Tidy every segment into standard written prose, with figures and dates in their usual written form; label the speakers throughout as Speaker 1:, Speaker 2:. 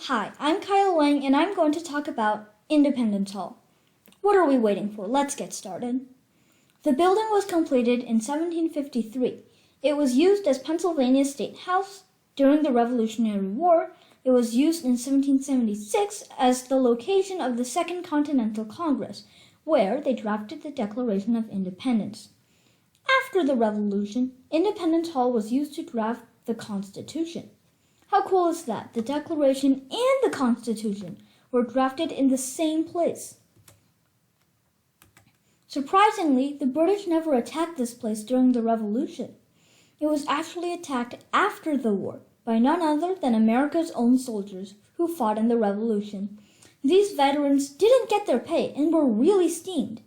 Speaker 1: Hi, I'm Kyle Wang, and I'm going to talk about Independence Hall. What are we waiting for? Let's get started. The building was completed in 1753. It was used as Pennsylvania State House during the Revolutionary War. It was used in 1776 as the location of the Second Continental Congress, where they drafted the Declaration of Independence. After the Revolution, Independence Hall was used to draft the Constitution. How cool is that? The Declaration and the Constitution were drafted in the same place. Surprisingly, the British never attacked this place during the Revolution. It was actually attacked after the war by none other than America's own soldiers who fought in the Revolution. These veterans didn't get their pay and were really steamed.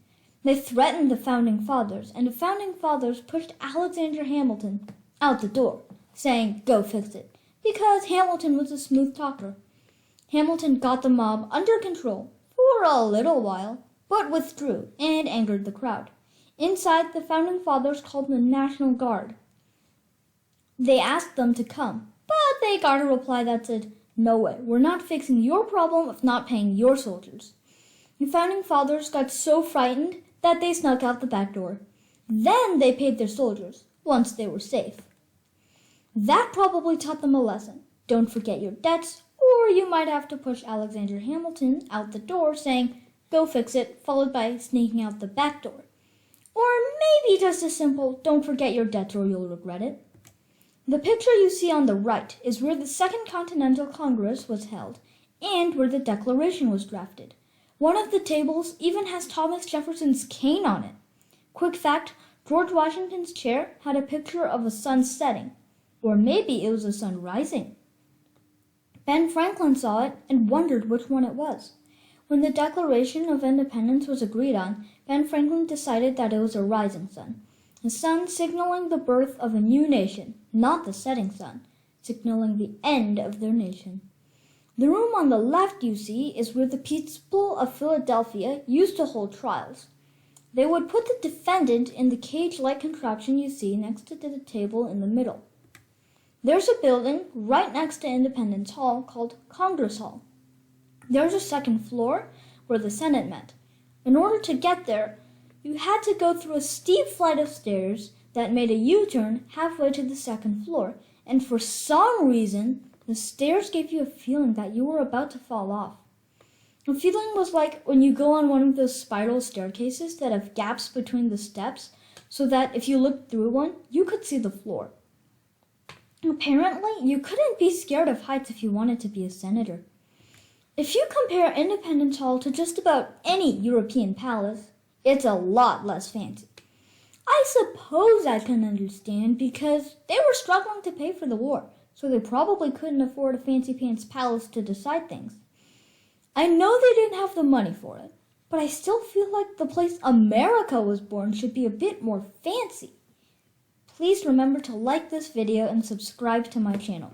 Speaker 1: They threatened the Founding Fathers, and the Founding Fathers pushed Alexander Hamilton out the door, saying, "Go fix it," because Hamilton was a smooth talker. Hamilton got the mob under control for a little while, but withdrew and angered the crowd. Inside, the Founding Fathers called the National Guard. They asked them to come, but they got a reply that said, "No way, we're not fixing your problem of not paying your soldiers." The Founding Fathers got so frightened that they snuck out the back door. Then they paid their soldiers, once they were safe. That probably taught them a lesson. Don't forget your debts, or you might have to push Alexander Hamilton out the door saying, "Go fix it," followed by sneaking out the back door. Or maybe just a simple, "Don't forget your debts or you'll regret it." The picture you see on the right is where the Second Continental Congress was held and where the Declaration was drafted. One of the tables even has Thomas Jefferson's cane on it. Quick fact, George Washington's chair had a picture of a sun setting. Or maybe it was a sun rising. Ben Franklin saw it and wondered which one it was. When the Declaration of Independence was agreed on, Ben Franklin decided that it was a rising sun. A sun signaling the birth of a new nation, not the setting sun, signaling the end of their nation. The room on the left you see is where the people of Philadelphia used to hold trials. They would put the defendant in the cage-like contraption you see next to the table in the middle. There's a building right next to Independence Hall called Congress Hall. There's a second floor where the Senate met. In order to get there, you had to go through a steep flight of stairs that made a U-turn halfway to the second floor, and for some reason, the stairs gave you a feeling that you were about to fall off. The feeling was like when you go on one of those spiral staircases that have gaps between the steps, so that if you looked through one, you could see the floor. Apparently, you couldn't be scared of heights if you wanted to be a senator. If you compare Independence Hall to just about any European palace, it's a lot less fancy. I suppose I can understand because they were struggling to pay for the war, so they probably couldn't afford a fancy-pants palace to decide things. I know they didn't have the money for it, but I still feel like the place America was born should be a bit more fancy. Please remember to like this video and subscribe to my channel.